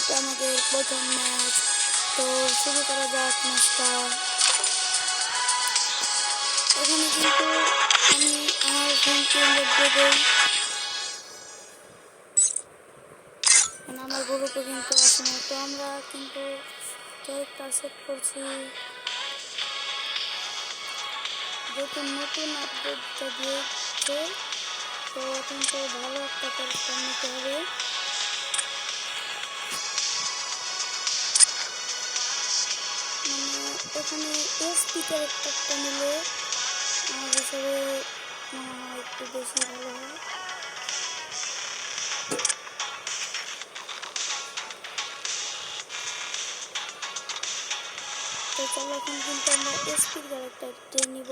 আজকে আমাদের প্রথম ম্যাচ। তো শুরু করা যাক ম্যাচটা। এখানে কিন্তু আমি আমার ফোনকে বদলে দেই, মানে আমার গ্রুপে কিন্তু আসে না। তো আমরা কিন্তু ক্যারেক্টার সেট করছি, যেহেতু নতুন আপডেটটা দিয়েছে তো কিন্তু ভালো একটা ক্যারেক্টার নিতে হবে। মানে এখানে এসপি ক্যারেক্টারটা নিলে আমার হিসাবে মনে হয় একটু বেশি ভালো হয়। তো চলো এখন কিন্তু আমরা এসপি ক্যারেক্টারটা নিব।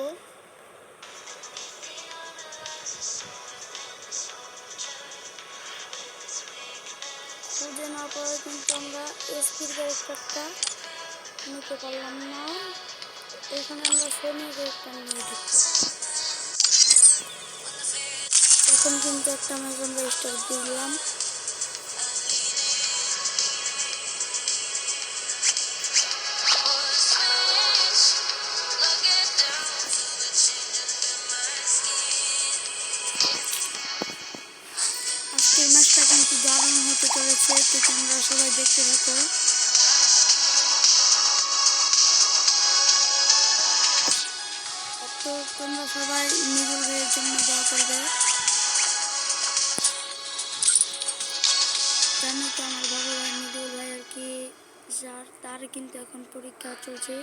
খুঁজে না পাওয়ায় কিন্তু আমরা এসপির ক্যারেক্টারটা নিতে পারলাম না। এখানে আমরা সোনিয়া ক্যারেক্টার নিয়ে ঢুকবো। এখন কিন্তু একটা ম্যাচ আমরা স্টার্ট দিলাম। আজকের ম্যাচটা কিন্তু দারুণ হতে চলেছে, তো তোমরা সবাই দেখতে থাকো। তো তোমরা সবাই মিডল ভাইয়ের জন্য দোয়া করবে। জানো তো আমার বড় ভাই মিডল ভাই আর কি, তার কিন্তু এখন পরীক্ষা চলছে।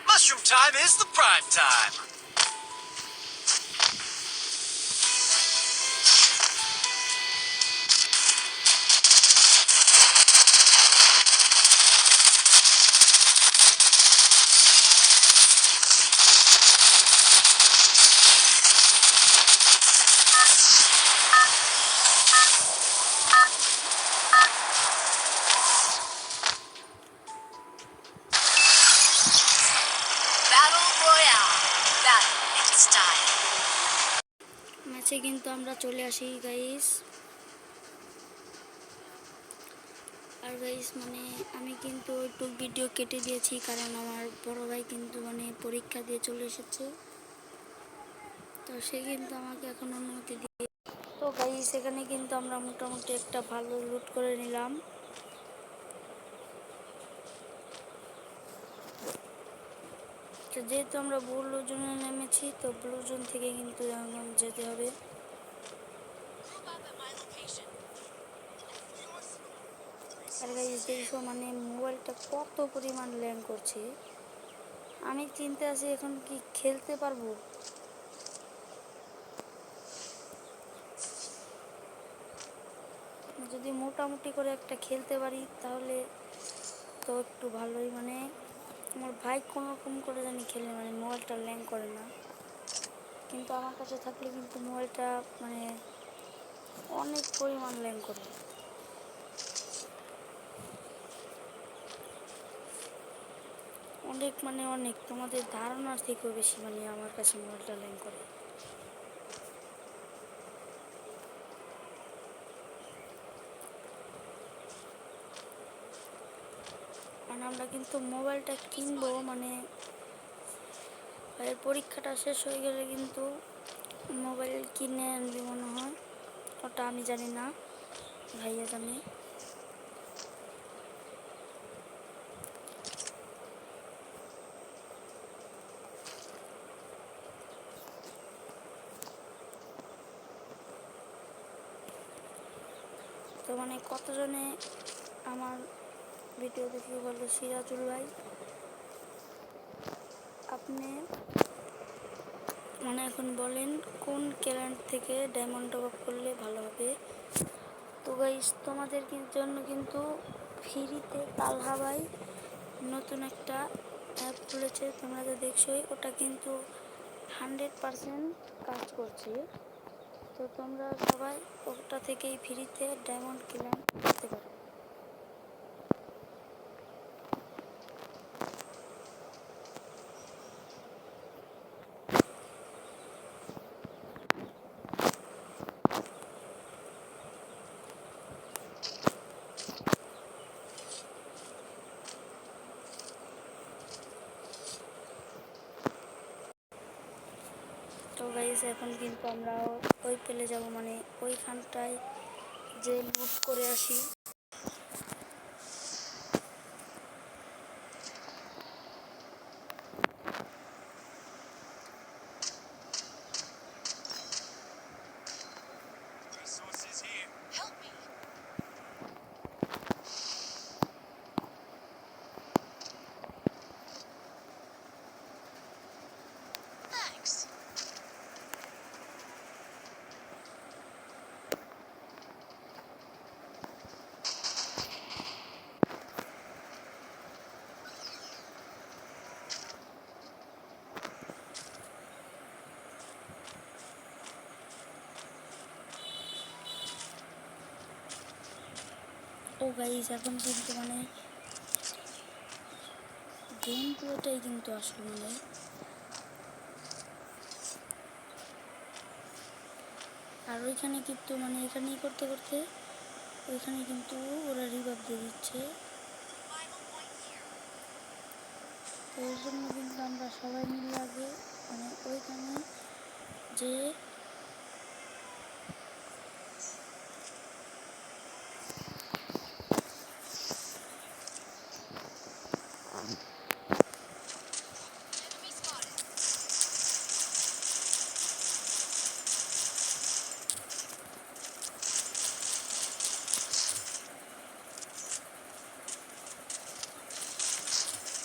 Mushroom time is the prime time. ম্যাচে কিন্তু আমরা চলে আসি গাইস। আর গাইস মানে আমি কিন্তু একটু ভিডিও কেটে দিয়েছি, কারণ আমার বড় ভাই কিন্তু মানে পরীক্ষা দিয়ে চলে এসেছে, তো সে কিন্তু আমাকে এখন অনুমতি দিয়ে। তো গাইস এখানে কিন্তু আমরা মোটামুটি একটা ভালো লুট করে নিলাম। তো যেহেতু আমরা ব্লু জোনে নেমেছি, তো ব্লু জোন থেকে কিন্তু যেতে হবে। আর গাইস দেখো মানে মোবাইলটা কত পরিমাণ ল্যাং করছে। আমি চিন্তা আছি এখন কি খেলতে পারবো। যদি মোটামুটি করে একটা খেলতে পারি তাহলে তো একটু ভালোই। মানে আমার ভাই কোনো রকম করে জানি খেলে, মানে মোবাইলটা ল্যাং করে না, কিন্তু আমার কাছে থাকলে কিন্তু মোবাইলটা মানে অনেক পরিমাণ ল্যাং করে। অনেক মানে অনেক, তোমাদের ধারণার থেকেও বেশি মানে আমার কাছে মোবাইলটা ল্যাং করে। মানে আমরা কিন্তু মোবাইলটা কিনবো, মানে ভাইয়ের পরীক্ষাটা শেষ হয়ে গেলে কিন্তু মোবাইল কিনে আনবি মনে হয়, ওটা আমি জানি না, ভাইয়া জানে। তো মানে কতজনে আমার ভিডিও দেখে বললো সিরাজুল ভাই আপনি মানে এখন বলেন কোন ক্যারেন্ট থেকে ডায়মন্ড টপ আপ করলে ভালো হবে। তো গাইস তোমাদের জন্য কিন্তু ফ্রিতে তালহা ভাই নতুন একটা অ্যাপ খুলেছে, তোমরা তো দেখছোই, ওটা কিন্তু 100% কাজ করছে। তো তোমরা সবাই ওটা থেকেই ফ্রিতে ডায়মন্ড ক্লেম করতে পারো। তো গাইস এখন কিন্তু আমরা ওই পেলে যাব, মানে ওইখানটায় যে লুট করে আসি। Resources here. Help me. Thanks. ও গাইস এখন কিন্তু মানে গেম প্লেটাই কিন্তু আসলো, মানে আর ওইখানে কিন্তু মানে এখানেই করতে করতে ওইখানে কিন্তু ওরা রিভাইভ দিয়ে দিচ্ছে। তো এর জন্য কিন্তু আমরা সবাই মিলে আগে মানে ওইখানে যে Enemy spotted.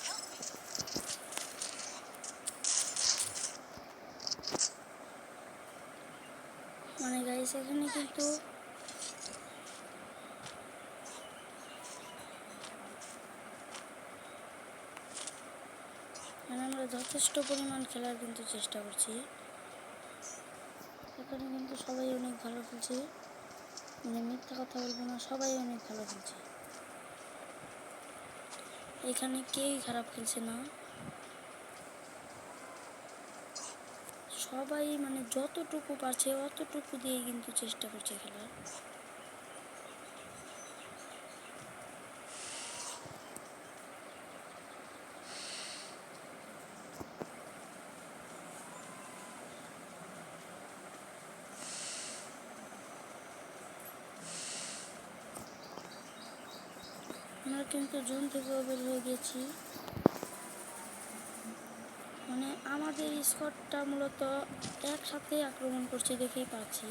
Help me. মানে গাইস এখানে কিন্তু মানে আমরা যথেষ্ট পরিমাণ খেলার কিন্তু চেষ্টা করছি। এখানে কিন্তু সবাই অনেক ভালো খেলছে, মানে মিথ্যা কথা বলবো না, সবাই অনেক ভালো খেলছে। এখানে কেউই খারাপ খেলছে না, সবাই মানে যতটুকু পারছে অতটুকু দিয়ে কিন্তু চেষ্টা করছে খেলার। আমরা কিন্তু জোন থেকে বের হয়ে গেছি, মানে আমাদের স্কোয়াডটা মূলত একসাথে আক্রমণ করছে দেখেই পাচ্ছি।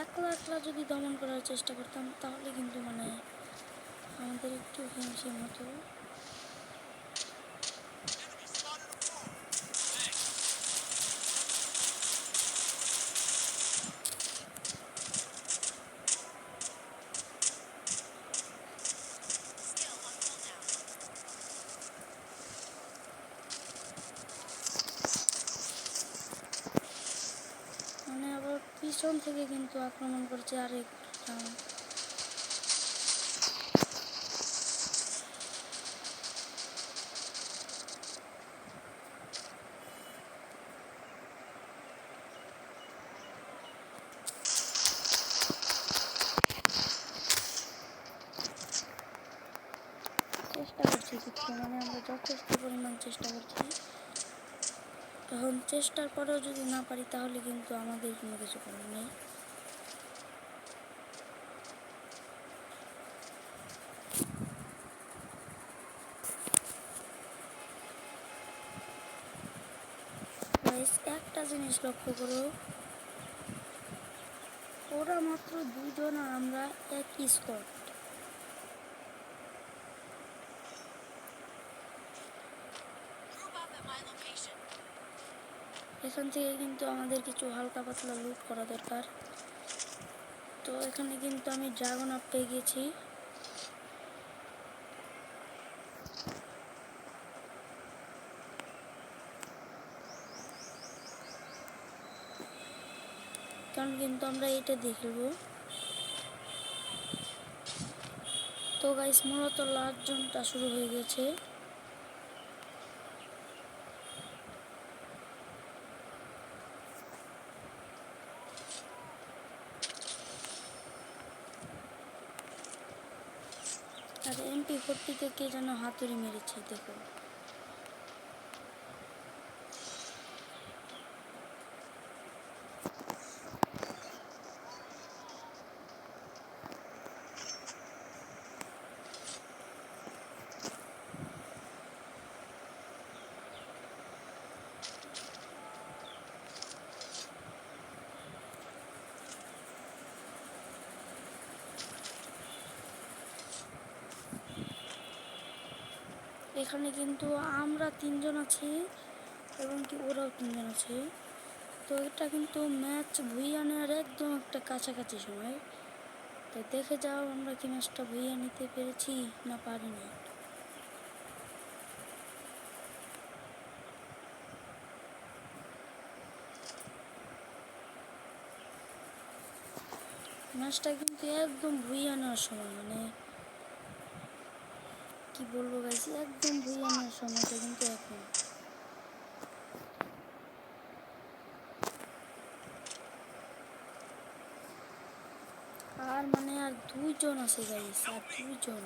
একলা একলা যদি দমন করার চেষ্টা করতাম তাহলে কিন্তু মানে আমাদের একটু হিমশিম হতো। Enemy spotted a wall. Thanks. Skill on cooldown. মানে আবার পিছন থেকে কিন্তু আক্রমণ করছে আরেকটা। চেষ্টা করছি কিছু, মানে আমরা যথেষ্ট পরিমাণ চেষ্টা করছি। এখন চেষ্টার পরেও যদি না পারি তাহলে কিন্তু আমাদের কোনো কিছু করার নেই। গাইস একটা জিনিস লক্ষ্য করো, ওরা মাত্র দুজন আর আমরা এক squad. Group up at my location. এখান থেকে কিন্তু আমাদের কিছু হালকা পাতলা লুট করা দরকার। তো এখানে কিন্তু আমি ড্রাগন আপ পেয়ে গেছি। এখন কিন্তু আমরা এটা দিয়ে খেলবো। তো গাইস মূলত লাস্ট জোনটা শুরু হয়ে গেছে। আর MP40 থেকে যেন হাতুড়ি মেরেছে দেখো। এখানে কিন্তু আমরা 3 জন আছি এবং কি ওরাও 3 জন আছে। তো এটা কিন্তু ম্যাচ ভুইয়া নেওয়ার একদম একটা কাছাকাছি সময়। তো দেখে যাও আমরা কি ম্যাচটা ভুইয়া নিতে পেরেছি না পারিনি। ম্যাচটা কিন্তু একদম ভুইয়া নেওয়ার সময়, মানে কি বলবো গাইস, একদম ভুইয়া নেওয়ার সময়টা কিন্তু এখন। আর মানে আর 2 জন আছে গাইস, আর 2 জন।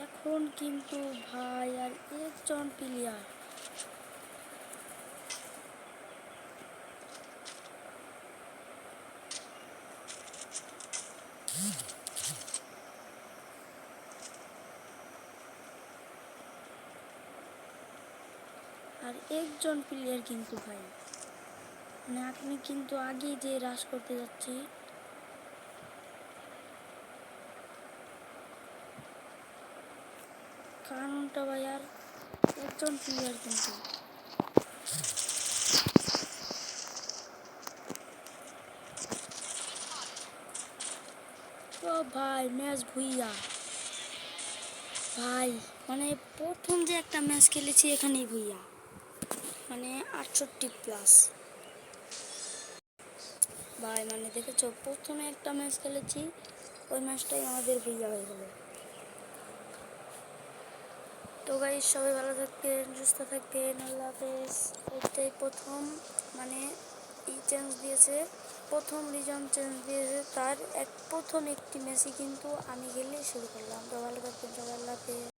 এখন কিন্তু ভাই আর একজন প্লেয়ার। আর একজন প্লেয়ার কিন্তু ভাই, মানে আপনি কিন্তু আগে যে রাশ করতে যাচ্ছি। কারণটা ভাই আর একজন প্লেয়ার কিন্তু। ও ভাই ম্যাচ ভুইয়া ভাই, মানে প্রথম যে একটা ম্যাচ খেলেছি এখানেই ভুইয়া, মানে 68+। ভাই মানে দেখেছো, প্রথমে একটা ম্যাচ খেলেছি, ওই ম্যাচটাই আমাদের ভুইয়া হয়ে গেল। তো গাইস সবাই ভালো থাকবেন, সুস্থ থাকবেন, আল্লাহ হাফেজ। এটাই প্রথম মানে চেঞ্জ দিয়েছে, প্রথম রিজন চেঞ্জ দিয়েছে, তার প্রথম একটি ম্যাচই কিন্তু আমি খেলে শুরু করলাম। তো ভালো থাকবেন সবাই, আল্লাহ হাফেজ।